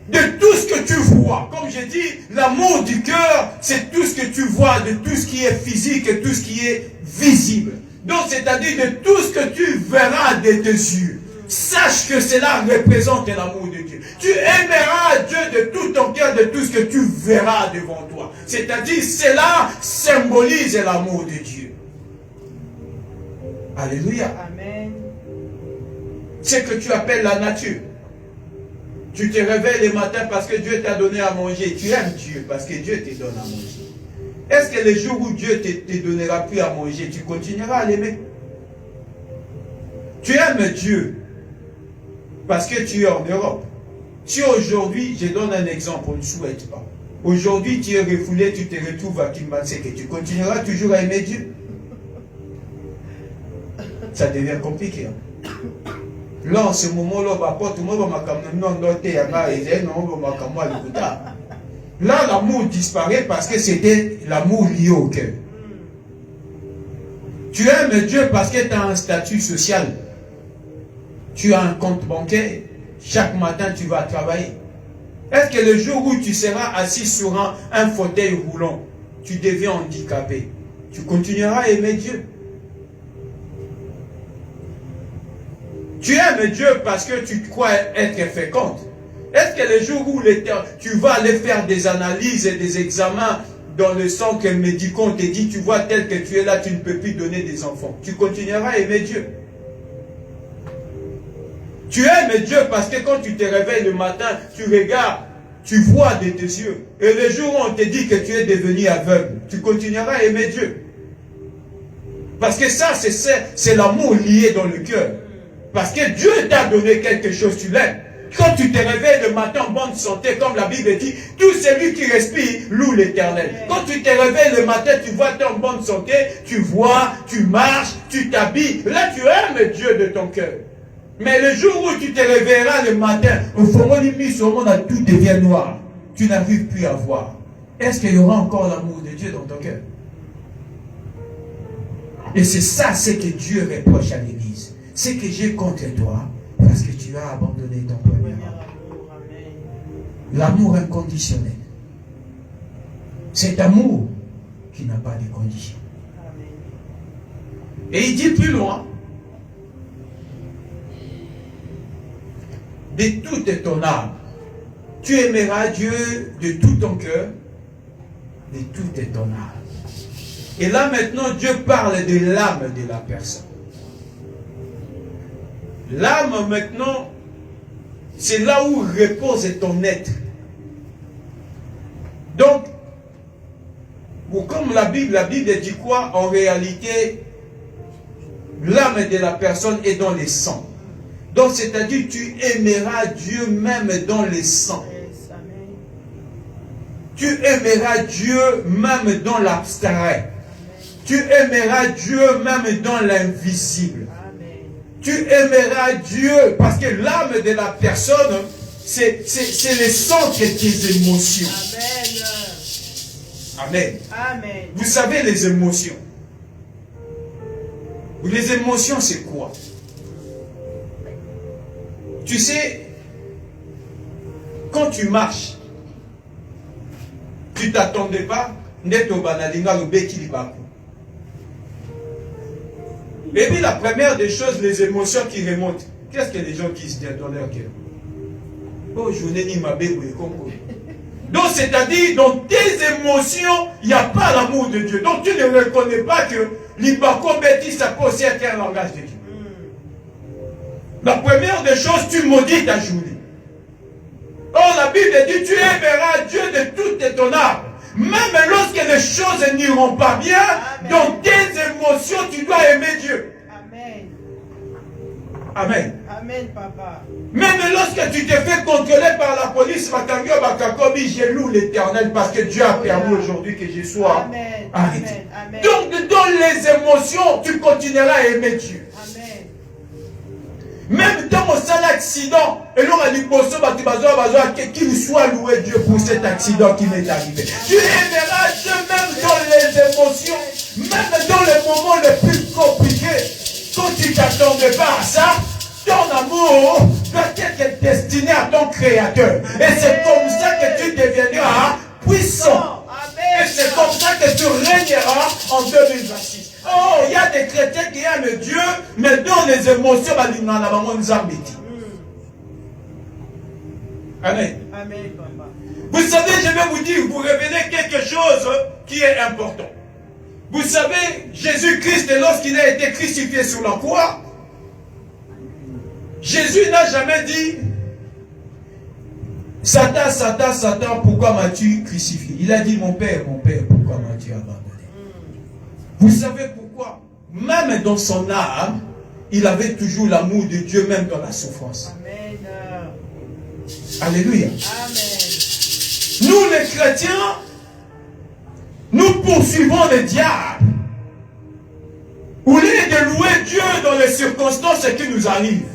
de tout ce que tu vois. Comme j'ai dit, l'amour du cœur, c'est tout ce que tu vois, de tout ce qui est physique et tout ce qui est visible. Donc, c'est-à-dire de tout ce que tu verras de tes yeux. Sache que cela représente l'amour de Dieu. Tu aimeras Dieu de tout ton cœur, de tout ce que tu verras devant toi. C'est-à-dire, cela symbolise l'amour de Dieu. Alléluia. Amen. Ce que tu appelles la nature. Tu te réveilles le matin parce que Dieu t'a donné à manger. Tu aimes Dieu parce que Dieu te donne à manger. Est-ce que le jour où Dieu ne te donnera plus à manger, tu continueras à l'aimer? Tu aimes Dieu parce que tu es en Europe. Si aujourd'hui, je donne un exemple, on ne souhaite pas. Aujourd'hui, tu es refoulé, tu te retrouves à Kimbanseke, tu continueras toujours à aimer Dieu? Ça devient compliqué. Hein? Là, en ce moment-là, tout le monde va là, l'amour disparaît parce que c'était l'amour lié au cœur. Tu aimes Dieu parce que tu as un statut social. Tu as un compte bancaire. Chaque matin, tu vas travailler. Est-ce que le jour où tu seras assis sur un fauteuil roulant, tu deviens handicapé, tu continueras à aimer Dieu? Tu aimes Dieu parce que tu crois être féconde. Est-ce que le jour où tu vas aller faire des analyses et des examens dans le centre médical, on te dit, tu vois tel que tu es là, tu ne peux plus donner des enfants. Tu continueras à aimer Dieu. Tu aimes Dieu parce que quand tu te réveilles le matin, tu regardes, tu vois de tes yeux. Et le jour où on te dit que tu es devenu aveugle, tu continueras à aimer Dieu. Parce que ça, c'est l'amour lié dans le cœur. Parce que Dieu t'a donné quelque chose, tu l'aimes. Quand tu te réveilles le matin en bonne santé, comme la Bible dit, tout celui qui respire loue l'Éternel. Quand tu te réveilles le matin, tu vois tu es en bonne santé, tu vois, tu marches, tu t'habilles. Là, tu aimes Dieu de ton cœur. Mais le jour où tu te réveilleras le matin, au fond de tout devient noir. Tu n'arrives plus à voir. Est-ce qu'il y aura encore l'amour de Dieu dans ton cœur? Et c'est ça ce que Dieu reproche à l'Église. Ce que j'ai contre toi, parce que tu as abandonné ton premier amour. L'amour inconditionnel. Cet amour qui n'a pas de conditions. Et il dit plus loin, de toute ton âme. Tu aimeras Dieu de tout ton cœur, de toute ton âme. Et là maintenant, Dieu parle de l'âme de la personne. L'âme maintenant, c'est là où repose ton être. Donc, comme la Bible dit quoi? En réalité, l'âme de la personne est dans les sangs. Donc, c'est-à-dire, tu aimeras Dieu même dans les sangs. Tu aimeras Dieu même dans l'abstrait. Tu aimeras Dieu même dans l'invisible. Tu aimeras Dieu parce que l'âme de la personne, c'est le centre de tes émotions. Amen. Amen. Vous savez les émotions. Les émotions, c'est quoi? Tu sais, quand tu marches, tu ne t'attendais pas, neto banalinga lobeki libaku. Et puis la première des choses, les émotions qui remontent. Qu'est-ce que les gens qui se disent dans leur cœur? Oh, je n'ai ni ma bébé, donc, c'est-à-dire, dans tes émotions, il n'y a pas l'amour de Dieu. Donc, tu ne reconnais pas que l'Ibako Béti, ça peut aussi être un langage de Dieu. La première des choses, tu maudis ta journée. Or, la Bible dit, tu aimeras Dieu de toute ton âme. Même lorsque les choses n'iront pas bien, amen, dans tes émotions, tu dois aimer Dieu. Amen. Amen. Amen, papa. Même lorsque tu te fais contrôler par la police, je loue l'Éternel parce que Dieu a permis aujourd'hui que je sois arrêté. Donc, dans les émotions, tu continueras à aimer Dieu. Amen. Même dans mon seul accident, et l'on a dit qu'il soit loué Dieu pour cet accident qui m'est arrivé. Tu aimeras Dieu même dans les émotions, même dans les moments les plus compliqués. Quand tu ne t'attendais pas à ça, ton amour doit être destiné à ton Créateur. Et c'est comme ça que tu deviendras puissant. Et c'est comme ça que tu régneras en 2026. Oh, il y a des chrétiens qui aiment Dieu, mais dans les émotions, Amen. Amen, papa. Vous savez, je vais vous dire, vous révélez quelque chose qui est important. Vous savez, Jésus-Christ, lorsqu'il a été crucifié sur la croix, Jésus n'a jamais dit « Satan, Satan, Satan, pourquoi m'as-tu crucifié ?» Il a dit « Mon Père, pourquoi m'as-tu abandonné ?» Vous savez pourquoi? Même dans son âme, il avait toujours l'amour de Dieu, même dans la souffrance. Amen. Alléluia. Amen. Nous, les chrétiens, nous poursuivons le diable. Au lieu de louer Dieu dans les circonstances qui nous arrivent.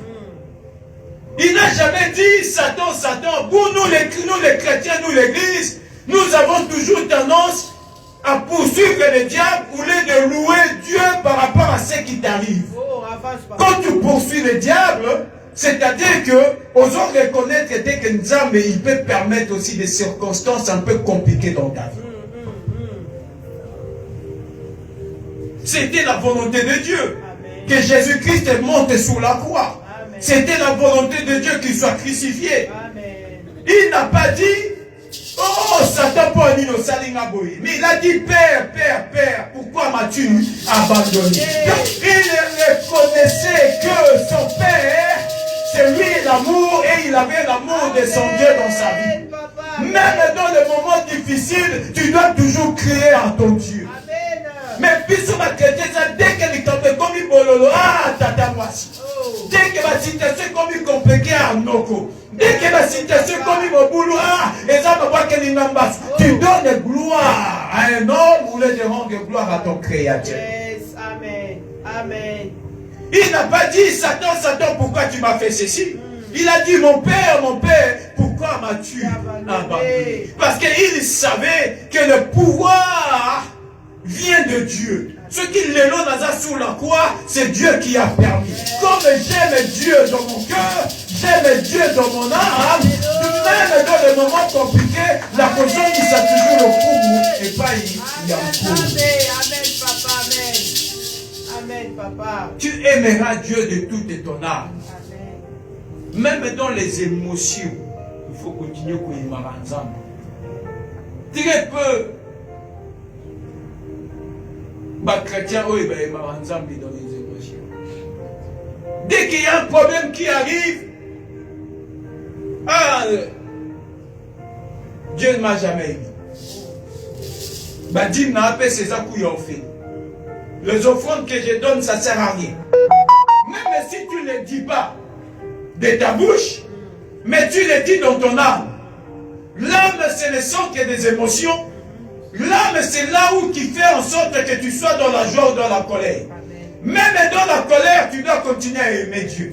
Il n'a jamais dit Satan, Satan. Pour nous les chrétiens, nous l'église, nous avons toujours tendance à poursuivre le diable au lieu de louer Dieu par rapport à ce qui t'arrive. Quand tu poursuis le diable, c'est-à-dire que osons reconnaître que Nzambe, il peut permettre aussi des circonstances un peu compliquées dans ta vie. C'était la volonté de Dieu. Amen. Que Jésus-Christ monte sur la croix. C'était la volonté de Dieu qu'il soit crucifié. Amen. Il n'a pas dit oh, Satan pour Nino Salinga Boy. Mais il a dit Père, Père, Père, pourquoi m'as-tu abandonné? Donc, il reconnaissait que son Père, c'est lui l'amour et il avait l'amour de son Dieu dans sa vie. Même dans les moments difficiles, tu dois toujours crier à ton Dieu. Mais puis sur ma chrétienne, dès qu'elle est tombée comme il bololo, ah, tata voici. Dès que ma situation est comme il compliquée à Noko. Dès que ma situation est comme il me boulot, ah, et ça me voit qu'elle est n'embasse. Tu donnes gloire à un homme ou de rendre gloire à ton Créateur. Yes, amen, amen. Il n'a pas dit Satan, Satan, pourquoi tu m'as fait ceci? Il a dit mon Père, pourquoi m'as-tu abandonné? Parce qu'il savait que le pouvoir vient de Dieu. Ce qui le long sur la croix, c'est Dieu qui a permis. Comme j'aime Dieu dans mon cœur, j'aime Dieu dans mon âme, même dans les moments compliqués, la personne qui sait toujours le coup et pas il y a un coup. Amen, papa, amen. Amen, papa. Tu aimeras Dieu de toute ton âme. Même dans les émotions, il faut continuer à y ensemble. Très peu de chrétiens ont ensemble dans les émotions. Dès qu'il y a un problème qui arrive, Dieu ne m'a jamais aimé. Dieu n'a pas ces accouillons fait. Les offrandes que je donne, ça ne sert à rien. Même si tu ne le dis pas de ta bouche, mais tu le dis dans ton âme. L'âme, ce ne sont que des émotions. L'âme, c'est là où qui fait en sorte que tu sois dans la joie ou dans la colère. Même dans la colère, tu dois continuer à aimer Dieu.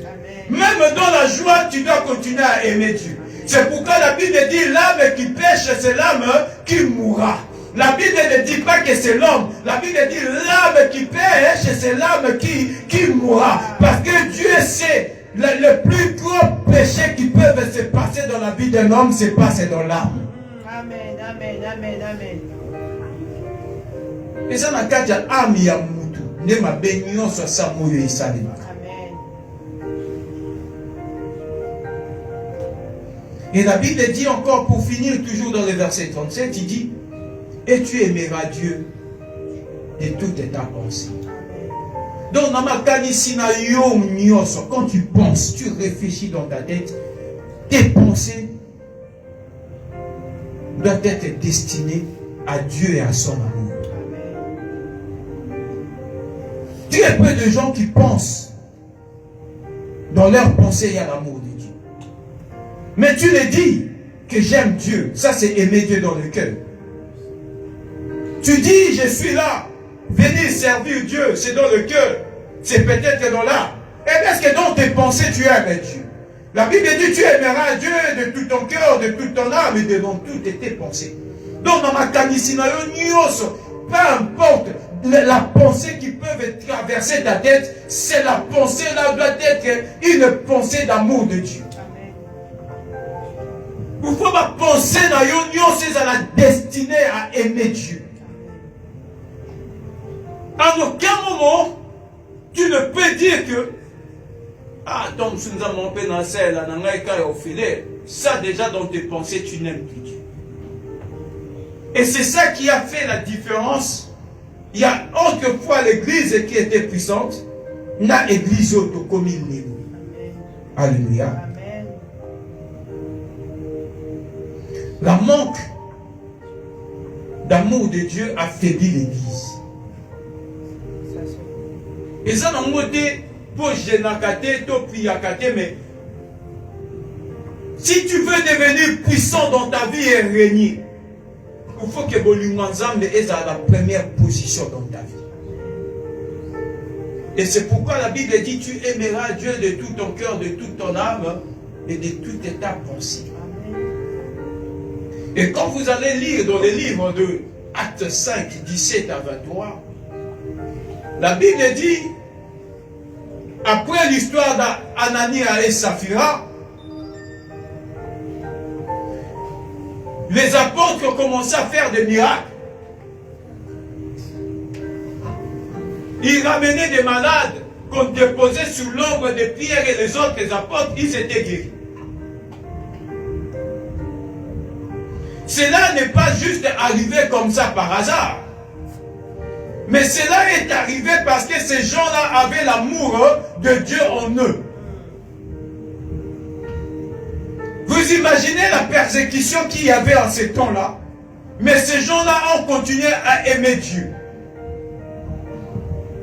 Même dans la joie, tu dois continuer à aimer Dieu. C'est pourquoi la Bible dit l'âme qui pêche, c'est l'âme qui mourra. La Bible ne dit pas que c'est l'homme. La Bible dit l'âme qui pêche, c'est l'âme qui mourra. Parce que Dieu sait le plus gros péché qui peut se passer dans la vie d'un homme, c'est passer dans l'âme. Amen, amen, amen, amen. Et ça n'a qu'à dire âme ya mutu. Ne ma bénion soit ça moyo isalima. Et la Bible dit encore, pour finir toujours dans le verset 37, il dit, et tu aimeras Dieu de toute ta pensée. Donc, quand tu penses, tu réfléchis dans ta tête, tes pensées doivent être destinées à Dieu et à son amour. Très peu de gens qui pensent, dans leurs pensées, il y a l'amour de Dieu. Mais tu le dis que j'aime Dieu. Ça, c'est aimer Dieu dans le cœur. Tu dis, je suis là. Venir servir Dieu, c'est dans le cœur. C'est peut-être dans l'âme. Et est-ce que dans tes pensées, tu aimes Dieu? La Bible dit, tu aimeras Dieu de tout ton cœur, de toute ton âme et de dans toutes tes pensées. Donc, dans ma canisinayo, peu importe la pensée qui peut traverser ta tête, c'est la pensée là doit être une pensée d'amour de Dieu. Vous pouvez pas penser dans c'est à la destinée à aimer Dieu. En aucun moment, tu ne peux dire que donc si nous avons fait dans celle ça déjà dans tes pensées, tu n'aimes plus Dieu. Et c'est ça qui a fait la différence. Il y a autrefois l'église qui était puissante, n'a église auto comme il n'est. Alléluia. Amen. La manque d'amour de Dieu affaiblit l'église. Et ça, dans le côté, pour mais si tu veux devenir puissant dans ta vie et régner, il faut que Bolinganzambe est à la première position dans ta vie. Et c'est pourquoi la Bible dit, tu aimeras Dieu de tout ton cœur, de toute ton âme et de toute ta pensée. Et quand vous allez lire dans les livres de Actes 5, 17 à 23, la Bible dit, après l'histoire d'Anania et Saphira, les apôtres ont commencé à faire des miracles. Ils ramenaient des malades qu'on déposait sous l'ombre de Pierre et les autres apôtres, ils étaient guéris. Cela n'est pas juste arrivé comme ça par hasard. Mais cela est arrivé parce que ces gens-là avaient l'amour de Dieu en eux. Vous imaginez la persécution qu'il y avait en ces temps-là. Mais ces gens-là ont continué à aimer Dieu.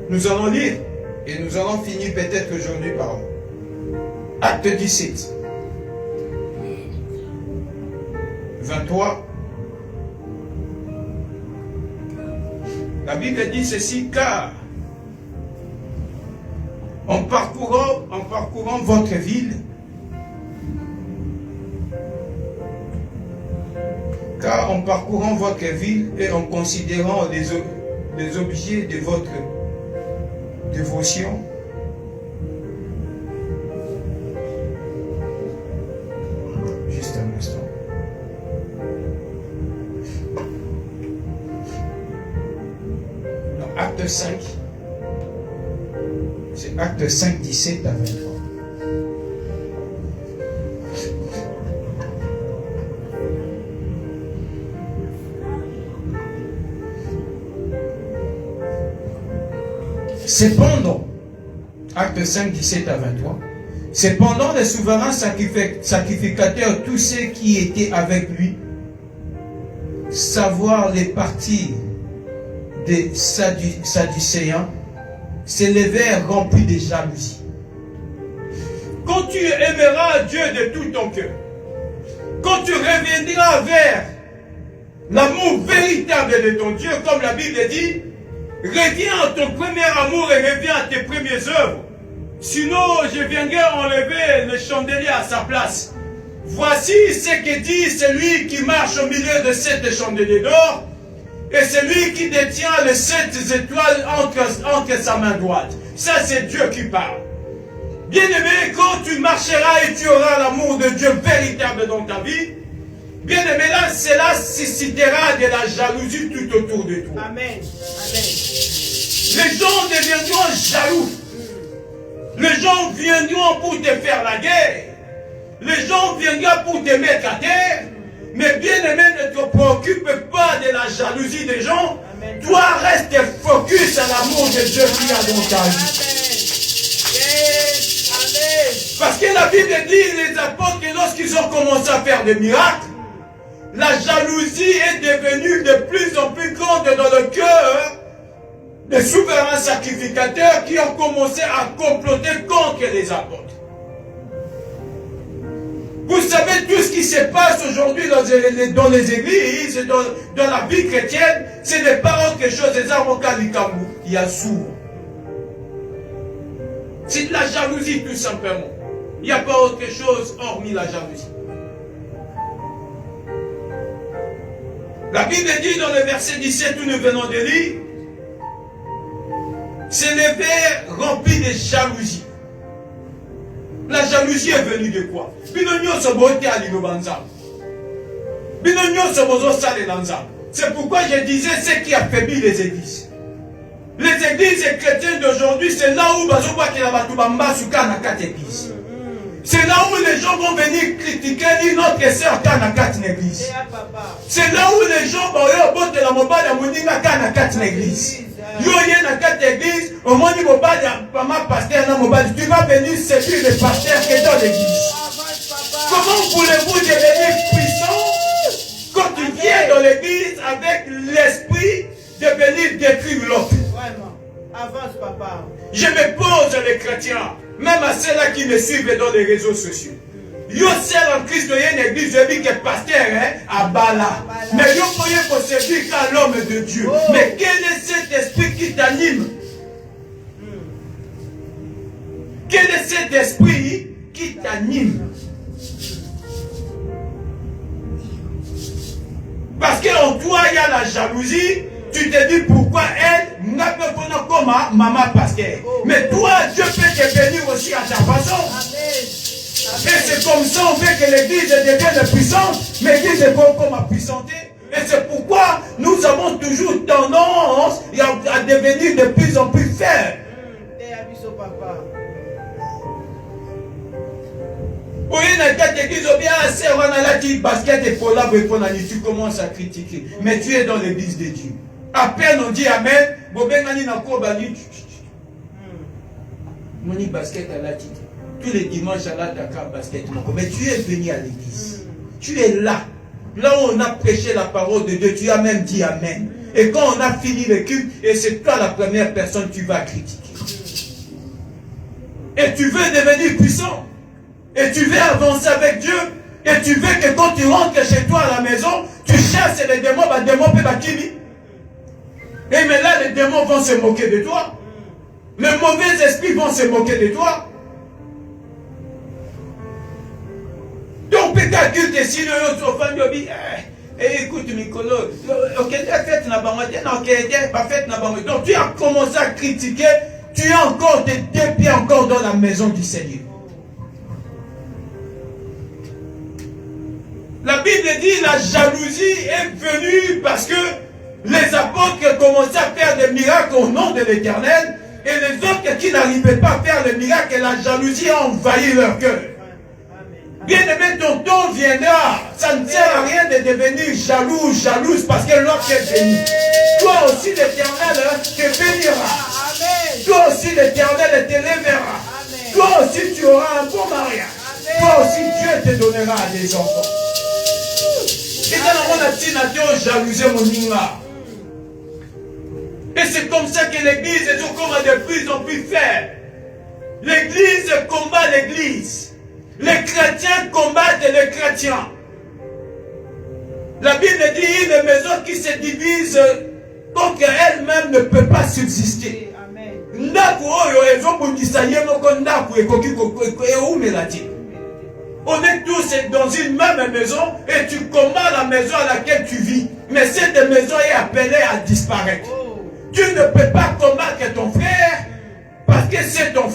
Nous allons lire et nous allons finir peut-être aujourd'hui par Acte 17. 23. La Bible dit ceci, car en parcourant votre ville, et en considérant les objets de votre dévotion, juste un instant. Acte 5, c'est Acte 5, 17 à 23. Cependant, acte 5, 17 à 23, cependant les souverains sacrificateurs, tous ceux qui étaient avec lui, savoir les partis des Sadducéens, s'élevèrent remplis de jalousie. Quand tu aimeras Dieu de tout ton cœur, quand tu reviendras vers l'amour véritable de ton Dieu, comme la Bible dit, reviens à ton premier amour et reviens à tes premières œuvres. Sinon, je viendrai enlever le chandelier à sa place. Voici ce que dit celui qui marche au milieu de 7 chandeliers d'or et celui qui détient les 7 étoiles entre sa main droite. Ça, c'est Dieu qui parle. Bien-aimé, quand tu marcheras et tu auras l'amour de Dieu véritable dans ta vie, bien-aimé, là, cela suscitera de la jalousie tout autour de toi. Amen. Amen. Les gens deviendront jaloux. Les gens viendront pour te faire la guerre. Les gens viendront pour te mettre à terre. Mais bien-aimé, ne te préoccupe pas de la jalousie des gens. Amen. Toi, reste focus à l'amour de Dieu qui a dans ta vie. Yes. Amen. Parce que la Bible dit, les apôtres, que lorsqu'ils ont commencé à faire des miracles, la jalousie est devenue de plus en plus grande dans le cœur des souverains sacrificateurs qui ont commencé à comploter contre les apôtres. Vous savez, tout ce qui se passe aujourd'hui dans les églises, dans la vie chrétienne, ce n'est pas autre chose des avocats du Kamou. Il y a sourd. C'est de la jalousie tout simplement. Il n'y a pas autre chose hormis la jalousie. La Bible dit dans le verset 17 où nous venons de lire, c'est les vers remplis de jalousie. La jalousie est venue de quoi? C'est pourquoi je disais ce qui affaiblit les églises. Les églises chrétiennes d'aujourd'hui, c'est là où c'est là où les gens vont venir critiquer notre sœur qui a une église. C'est là où les gens vont venir la mobile à Moninga qui a une église. Yo yé na quatre églises, au moins ni mobile à ma pasteur na mobile. Tu vas venir séduire les pasteurs qui sont dans l'église. Comment voulez-vous devenir puissant quand tu viens dans l'église avec l'esprit de venir détruire l'autre? Vraiment. Avance, papa. Je me pose les chrétiens, même à ceux-là qui me suivent dans les réseaux sociaux. Yo seul en Christ, il y a une église, je dis que pasteur, à Bala. Mais yo pourriez servir qu'à l'homme de Dieu. Oh. Mais quel est cet esprit qui t'anime? Quel est cet esprit qui t'anime? Parce qu'en toi, il y a la jalousie. Tu te dis pourquoi elle n'a pas fait comme maman pasteur. Mais toi, Dieu peut te bénir aussi à ta façon. Amen. Et c'est comme ça on fait que l'église devienne puissante, mais l'église est pas comme à puissanter. Et c'est pourquoi nous avons toujours tendance à devenir de plus en plus faibles. Oui, tu commences à critiquer, mais tu es dans l'église de Dieu. À peine on dit Amen, Moni basket à la titre. Tous les dimanches à la Dakar basket. Mais tu es venu à l'église. Tu es là. Là où on a prêché la parole de Dieu, tu as même dit Amen. Et quand on a fini le culte, et c'est toi la première personne que tu vas critiquer. Et tu veux devenir puissant. Et tu veux avancer avec Dieu. Et tu veux que quand tu rentres chez toi à la maison, tu chasses les démons, les démons peuvent bakini. Et mais là, les démons vont se moquer de toi. Les mauvais esprits vont se moquer de toi. Donc, peut-être que tu si le fan de dit, écoute, Nicolo, ok, fête n'a pas fait n'a pas. Donc, tu as commencé à critiquer, tu es encore tes deux pieds encore dans la maison du Seigneur. La Bible dit la jalousie est venue parce que les apôtres commençaient à faire des miracles au nom de l'Éternel et les autres qui n'arrivaient pas à faire des miracles, la jalousie a envahi leur cœur. Bien-aimé, ton temps viendra. Ça ne sert à rien de devenir jaloux ou jalouse parce que l'autre est béni. Toi aussi, l'Éternel te bénira. Amen. toi aussi l'Éternel te lèvera. Toi aussi tu auras un bon mariage. Toi aussi Dieu te donnera des enfants. Et c'est comme ça que l'église est encore de plus en plus faible. L'église combat l'église. Les chrétiens combattent les chrétiens. La Bible dit une maison qui se divise contre elle-même ne peut pas subsister. On est tous dans une même maison et tu combats la maison à laquelle tu vis. Mais cette maison est appelée à disparaître. Tu ne peux pas combattre ton frère parce que c'est ton frère.